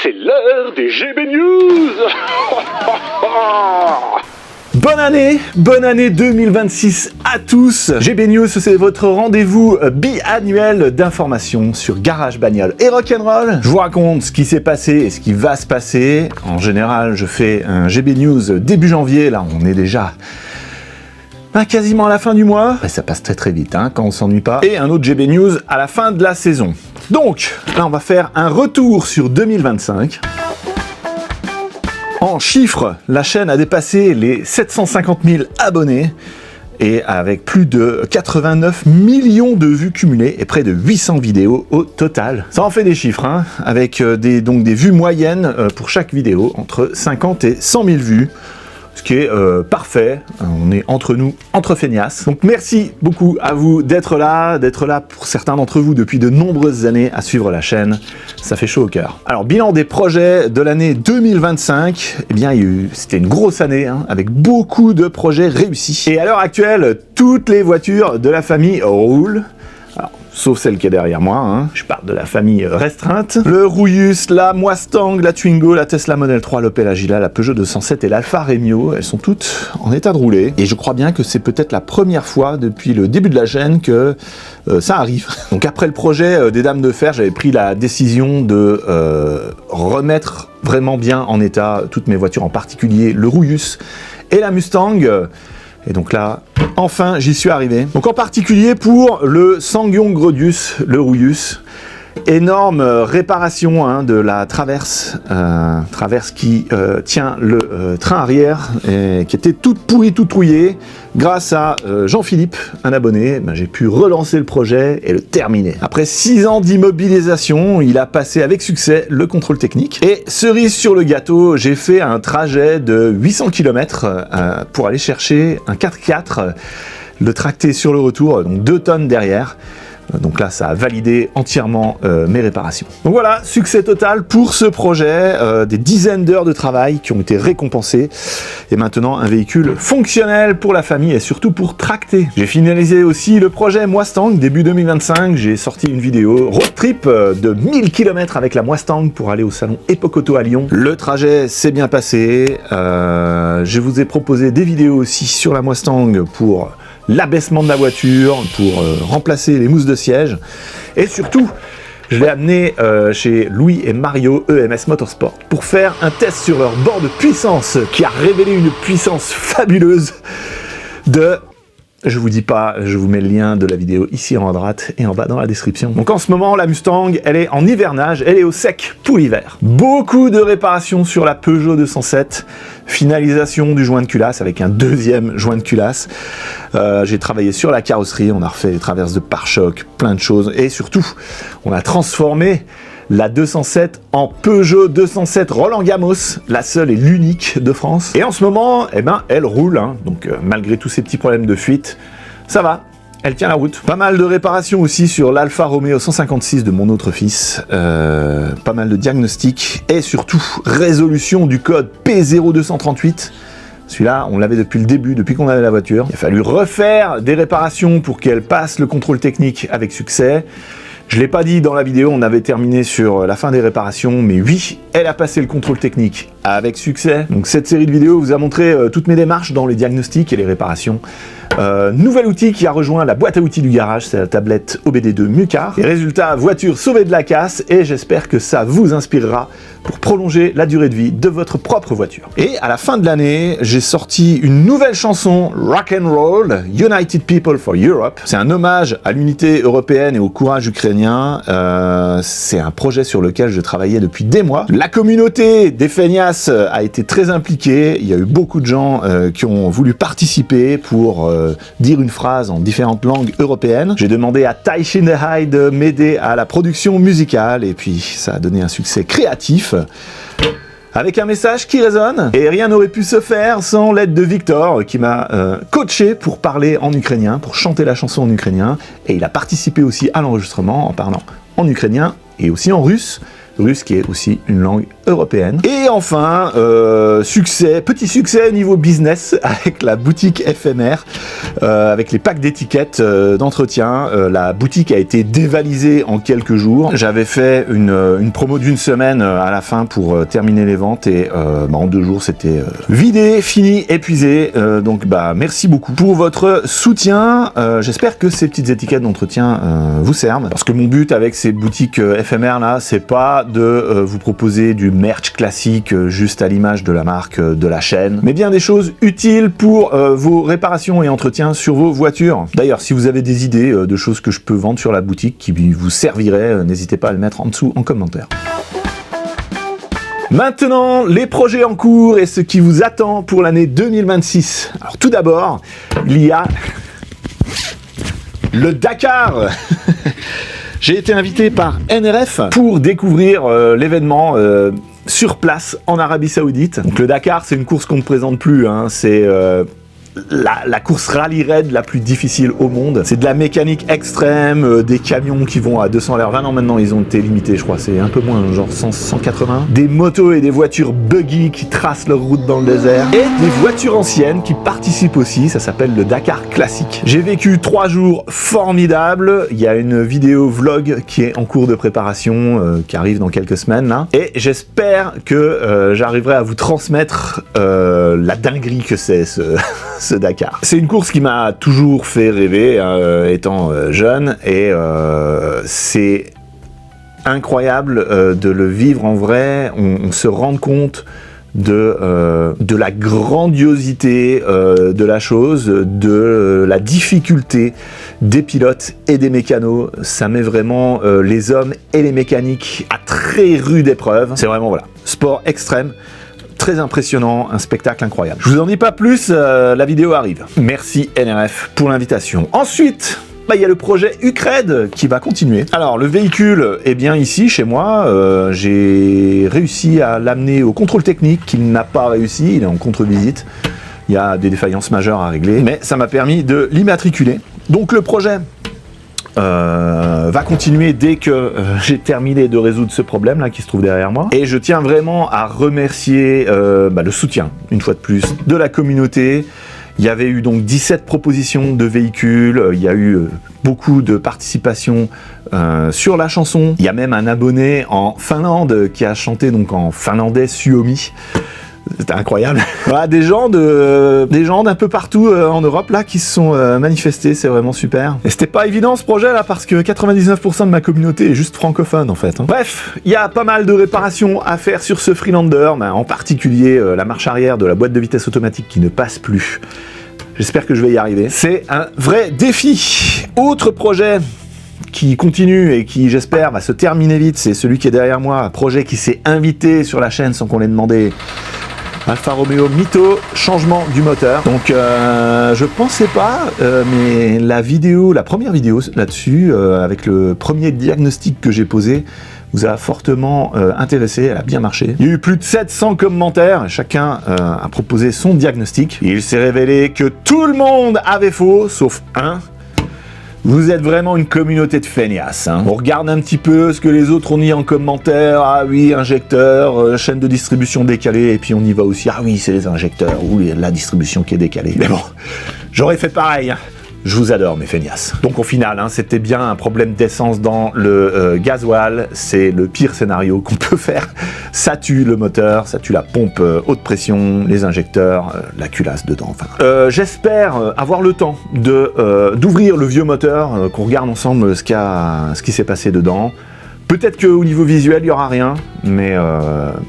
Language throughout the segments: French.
c'est l'heure des GB News. Bonne année 2026 à tous. GB News, c'est votre rendez-vous biannuel d'informations sur garage, bagnole et rock'n'roll. Je vous raconte ce qui s'est passé et ce qui va se passer. En général, je fais un GB News début janvier. Là, on est déjà quasiment à la fin du mois. Et ça passe très vite quand on s'ennuie pas. Et un autre GB News à la fin de la saison. Donc, là, on va faire un retour sur 2025. En chiffres, la chaîne a dépassé les 750 000 abonnés et avec plus de 89 millions de vues cumulées et près de 800 vidéos au total. Ça en fait des chiffres, avec donc des vues moyennes pour chaque vidéo, entre 50 et 100 000 vues. Ce qui est parfait, on est entre nous, entre feignasses. Donc merci beaucoup à vous d'être là pour certains d'entre vous depuis de nombreuses années à suivre la chaîne, ça fait chaud au cœur. Alors bilan des projets de l'année 2025, eh bien c'était une grosse année avec beaucoup de projets réussis. Et à l'heure actuelle, toutes les voitures de la famille roulent. Alors, sauf celle qui est derrière moi, je parle de la famille restreinte. Le Rouillus, la Mustang, la Twingo, la Tesla Model 3, l'Opel Agila, la Peugeot 207 et l'Alfa Romeo, elles sont toutes en état de rouler. Et je crois bien que c'est peut-être la première fois depuis le début de la chaîne que ça arrive. Donc après le projet des Dames de Fer, j'avais pris la décision de remettre vraiment bien en état toutes mes voitures, en particulier le Rouillus et la Mustang. Et donc là, enfin, j'y suis arrivé. Donc en particulier pour le Sangyong Grodius, le Rouillus. Énorme réparation de la traverse qui tient le train arrière et qui était toute pourrie, toute rouillée. Grâce à Jean-Philippe, un abonné, j'ai pu relancer le projet et le terminer. Après 6 ans d'immobilisation, il a passé avec succès le contrôle technique. Et cerise sur le gâteau, j'ai fait un trajet de 800 km pour aller chercher un 4x4, le tracter sur le retour, donc 2 tonnes derrière. Donc là, ça a validé entièrement mes réparations. Donc voilà, succès total pour ce projet, des dizaines d'heures de travail qui ont été récompensées. Et maintenant, un véhicule fonctionnel pour la famille et surtout pour tracter. J'ai finalisé aussi le projet Mustang début 2025. J'ai sorti une vidéo road trip de 1000 km avec la Mustang pour aller au salon Epoch Auto à Lyon. Le trajet s'est bien passé. Je vous ai proposé des vidéos aussi sur la Mustang pour l'abaissement de la voiture, pour remplacer les mousses de siège. Et surtout, je l'ai amené chez Louis et Mario EMS Motorsport pour faire un test sur leur bord de puissance qui a révélé une puissance fabuleuse de... Je vous dis pas, je vous mets le lien de la vidéo ici en haut à droite et en bas dans la description. Donc en ce moment, la Mustang, elle est en hivernage, elle est au sec pour l'hiver. Beaucoup de réparations sur la Peugeot 207, finalisation du joint de culasse avec un deuxième joint de culasse. J'ai travaillé sur la carrosserie, on a refait les traverses de pare-choc, plein de choses. Et surtout, on a transformé la 207 en Peugeot 207 Roland Gamos, la seule et l'unique de France. Et en ce moment, elle roule, donc malgré tous ces petits problèmes de fuite, ça va, elle tient la route. Pas mal de réparations aussi sur l'Alfa Romeo 156 de mon autre fils, pas mal de diagnostics, et surtout résolution du code P0238. Celui-là, on l'avait depuis le début, depuis qu'on avait la voiture. Il a fallu refaire des réparations pour qu'elle passe le contrôle technique avec succès. Je ne l'ai pas dit dans la vidéo, on avait terminé sur la fin des réparations, mais oui, elle a passé le contrôle technique avec succès. Donc cette série de vidéos vous a montré toutes mes démarches dans les diagnostics et les réparations. Nouvel outil qui a rejoint la boîte à outils du garage, c'est la tablette OBD2 Mucar. Et résultat, voiture sauvée de la casse, et j'espère que ça vous inspirera pour prolonger la durée de vie de votre propre voiture. Et à la fin de l'année, j'ai sorti une nouvelle chanson, Rock and Roll, United People for Europe. C'est un hommage à l'unité européenne et au courage ukrainien. C'est un projet sur lequel je travaillais depuis des mois. La communauté des feignasses a été très impliquée. Il y a eu beaucoup de gens qui ont voulu participer pour dire une phrase en différentes langues européennes. J'ai demandé à Tai Shinhai de m'aider à la production musicale et puis ça a donné un succès créatif avec un message qui résonne. Et rien n'aurait pu se faire sans l'aide de Victor qui m'a coaché pour parler en ukrainien, pour chanter la chanson en ukrainien, et il a participé aussi à l'enregistrement en parlant en ukrainien et aussi en russe. russe qui est aussi une langue européenne. Et enfin, petit succès au niveau business avec la boutique éphémère, avec les packs d'étiquettes d'entretien. La boutique a été dévalisée en quelques jours. J'avais fait une promo d'1 semaine à la fin pour terminer les ventes et en 2 jours c'était vidé, fini, épuisé. Donc merci beaucoup pour votre soutien. J'espère que ces petites étiquettes d'entretien vous servent, parce que mon but avec ces boutiques éphémères là, c'est pas de vous proposer du merch classique juste à l'image de la marque de la chaîne, mais bien des choses utiles pour vos réparations et entretiens sur vos voitures. D'ailleurs, si vous avez des idées de choses que je peux vendre sur la boutique qui vous serviraient, n'hésitez pas à le mettre en dessous en commentaire. Maintenant, les projets en cours et ce qui vous attend pour l'année 2026. Alors tout d'abord, il y a le Dakar. J'ai été invité par NRF pour découvrir l'événement sur place en Arabie Saoudite. Donc le Dakar, c'est une course qu'on ne présente plus, hein. C'est la course rallye raid la plus difficile au monde. C'est de la mécanique extrême, des camions qui vont à 200 à l'heure. 20 ans maintenant, ils ont été limités, je crois. C'est un peu moins, genre 180. Des motos et des voitures buggy qui tracent leur route dans le désert. Et des voitures anciennes qui participent aussi. Ça s'appelle le Dakar classique. J'ai vécu 3 jours formidables. Il y a une vidéo vlog qui est en cours de préparation, qui arrive dans quelques semaines là. Et j'espère que j'arriverai à vous transmettre la dinguerie que c'est ce Dakar. C'est une course qui m'a toujours fait rêver étant jeune, et c'est incroyable de le vivre en vrai. On se rend compte de la grandiosité de la chose, de la difficulté des pilotes et des mécanos. Ça met vraiment les hommes et les mécaniques à très rude épreuve. C'est vraiment, voilà, sport extrême. Très impressionnant, un spectacle incroyable. Je vous en dis pas plus, la vidéo arrive. Merci NRF pour l'invitation. Ensuite, il y a le projet Ucred qui va continuer. Alors le véhicule est bien ici chez moi, j'ai réussi à l'amener au contrôle technique, qu'il n'a pas réussi, il est en contre-visite. Il y a des défaillances majeures à régler, mais ça m'a permis de l'immatriculer. Donc le projet va continuer dès que j'ai terminé de résoudre ce problème là qui se trouve derrière moi, et je tiens vraiment à remercier le soutien, une fois de plus, de la communauté. Il y avait eu donc 17 propositions de véhicules, il y a eu beaucoup de participation sur la chanson. Il y a même un abonné en Finlande qui a chanté donc en finlandais Suomi. C'était incroyable. Voilà, des gens d'un peu partout en Europe là qui se sont manifestés, c'est vraiment super. Et c'était pas évident ce projet là, parce que 99% de ma communauté est juste francophone en fait, hein. Bref, il y a pas mal de réparations à faire sur ce Freelander, en particulier la marche arrière de la boîte de vitesse automatique qui ne passe plus. J'espère que je vais y arriver. C'est un vrai défi. Autre projet qui continue et qui, j'espère, va se terminer vite, c'est celui qui est derrière moi, un projet qui s'est invité sur la chaîne sans qu'on l'ait demandé. Alfa Romeo Mito, changement du moteur. Donc je pensais pas, mais la première vidéo là-dessus, avec le premier diagnostic que j'ai posé, vous a fortement intéressé, elle a bien marché. Il y a eu plus de 700 commentaires, chacun a proposé son diagnostic. Il s'est révélé que tout le monde avait faux, sauf un. Vous êtes vraiment une communauté de feignasses, hein. On regarde un petit peu ce que les autres ont mis en commentaire. Ah oui, injecteur, chaîne de distribution décalée, et puis on y va aussi. Ah oui, c'est les injecteurs, ou la distribution qui est décalée. Mais bon, j'aurais fait pareil, hein. Je vous adore, mes feignasses. Donc au final, hein, c'était bien un problème d'essence dans le gasoil. C'est le pire scénario qu'on peut faire. Ça tue le moteur, ça tue la pompe haute pression, les injecteurs, la culasse dedans. Enfin, j'espère avoir le temps d'ouvrir le vieux moteur, qu'on regarde ensemble ce qui s'est passé dedans. Peut-être qu'au niveau visuel, il n'y aura rien, mais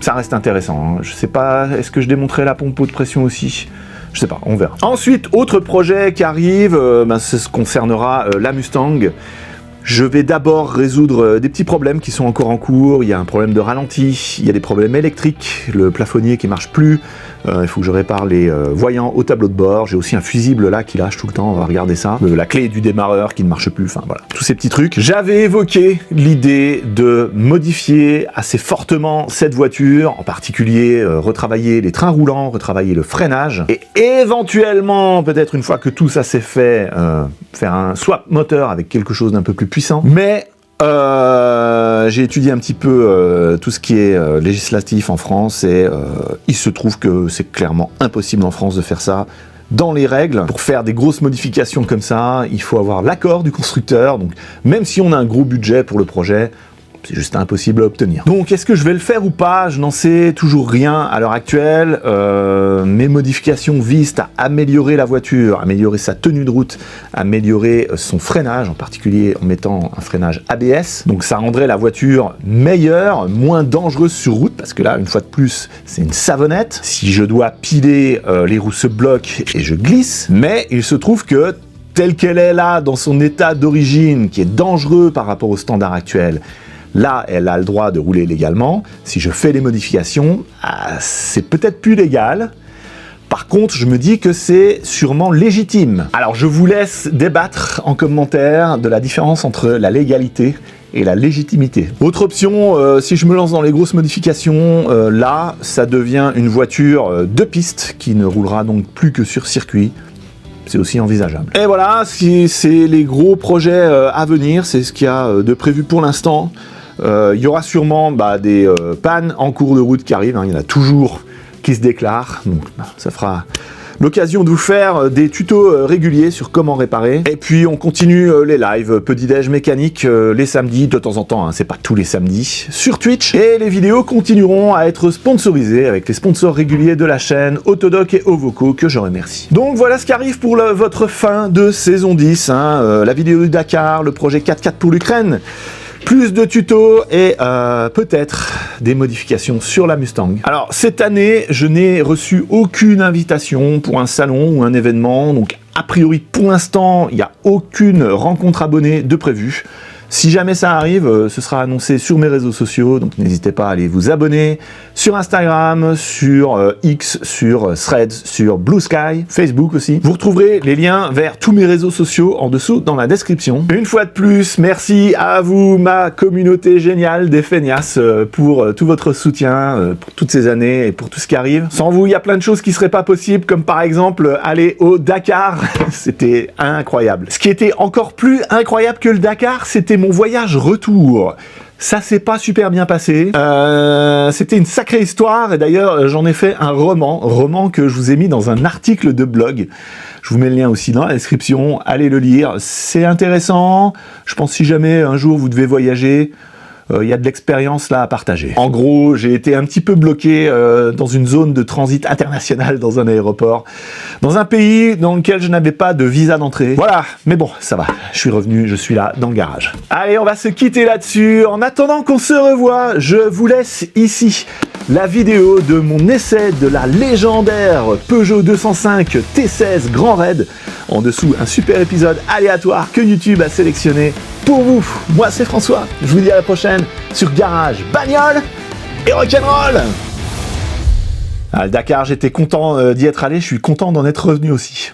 ça reste intéressant, hein. Je sais pas, est-ce que je démonterai la pompe haute pression aussi ? Je sais pas, on verra. Ensuite, autre projet qui arrive, ça concernera la Mustang. Je vais d'abord résoudre des petits problèmes qui sont encore en cours. Il y a un problème de ralenti, il y a des problèmes électriques, le plafonnier qui marche plus. Il faut que je répare les voyants au tableau de bord. J'ai aussi un fusible là qui lâche tout le temps, on va regarder ça. La clé du démarreur qui ne marche plus, enfin voilà, tous ces petits trucs. J'avais évoqué l'idée de modifier assez fortement cette voiture, en particulier retravailler les trains roulants, retravailler le freinage, et éventuellement, peut-être une fois que tout ça s'est fait, faire un swap moteur avec quelque chose d'un peu plus puissant. Mais j'ai étudié un petit peu tout ce qui est législatif en France et il se trouve que c'est clairement impossible en France de faire ça. Dans les règles, pour faire des grosses modifications comme ça, il faut avoir l'accord du constructeur, donc même si on a un gros budget pour le projet, c'est juste impossible à obtenir. Donc est-ce que je vais le faire ou pas? Je n'en sais toujours rien à l'heure actuelle. Mes modifications visent à améliorer la voiture, améliorer sa tenue de route, améliorer son freinage, en particulier en mettant un freinage ABS. Donc ça rendrait la voiture meilleure, moins dangereuse sur route, parce que là, une fois de plus, c'est une savonnette. Si je dois piler, les roues se bloquent et je glisse. Mais il se trouve que telle qu'elle est là, dans son état d'origine, qui est dangereux par rapport aux standards actuels, là, elle a le droit de rouler légalement. Si je fais des modifications, c'est peut-être plus légal. Par contre, je me dis que c'est sûrement légitime. Alors, je vous laisse débattre en commentaire de la différence entre la légalité et la légitimité. Autre option, si je me lance dans les grosses modifications, là, ça devient une voiture de piste qui ne roulera donc plus que sur circuit. C'est aussi envisageable. Et voilà, si c'est les gros projets à venir, c'est ce qu'il y a de prévu pour l'instant. Il y aura sûrement des pannes en cours de route qui arrivent, hein. Il y en a toujours qui se déclarent, donc ça fera l'occasion de vous faire des tutos réguliers sur comment réparer. Et puis on continue les lives petit-déj mécanique les samedis, de temps en temps, hein, c'est pas tous les samedis, sur Twitch. Et les vidéos continueront à être sponsorisées avec les sponsors réguliers de la chaîne, Autodoc et Ovoco, que je remercie. Donc voilà ce qui arrive pour votre fin de saison 10, hein, la vidéo du Dakar, le projet 4x4 pour l'Ukraine, plus de tutos et peut-être des modifications sur la Mustang. Alors cette année, je n'ai reçu aucune invitation pour un salon ou un événement, donc a priori pour l'instant, il n'y a aucune rencontre abonnée de prévue. Si jamais ça arrive, ce sera annoncé sur mes réseaux sociaux, donc n'hésitez pas à aller vous abonner sur Instagram, sur X, sur Threads, sur Blue Sky, Facebook aussi. Vous retrouverez les liens vers tous mes réseaux sociaux en dessous dans la description. Une fois de plus, merci à vous, ma communauté géniale des feignasses, pour tout votre soutien, pour toutes ces années et pour tout ce qui arrive. Sans vous, il y a plein de choses qui seraient pas possibles, comme par exemple aller au Dakar. C'était incroyable. Ce qui était encore plus incroyable que le Dakar, c'était mon voyage retour. Ça s'est pas super bien passé. C'était une sacrée histoire et d'ailleurs j'en ai fait un roman que je vous ai mis dans un article de blog. Je vous mets le lien aussi dans la description. Allez le lire, c'est intéressant. Je pense si jamais un jour vous devez voyager, il y a de l'expérience là à partager. En gros, j'ai été un petit peu bloqué dans une zone de transit international dans un aéroport, dans un pays dans lequel je n'avais pas de visa d'entrée. Voilà, mais bon, ça va, je suis revenu, je suis là dans le garage. Allez, on va se quitter là-dessus. En attendant qu'on se revoie, je vous laisse ici la vidéo de mon essai de la légendaire Peugeot 205 T16 Grand Raid. En dessous, un super épisode aléatoire que YouTube a sélectionné pour vous. Moi, c'est François. Je vous dis à la prochaine sur Garage Bagnole et Rock'n'Roll. Le Dakar, j'étais content d'y être allé. Je suis content d'en être revenu aussi.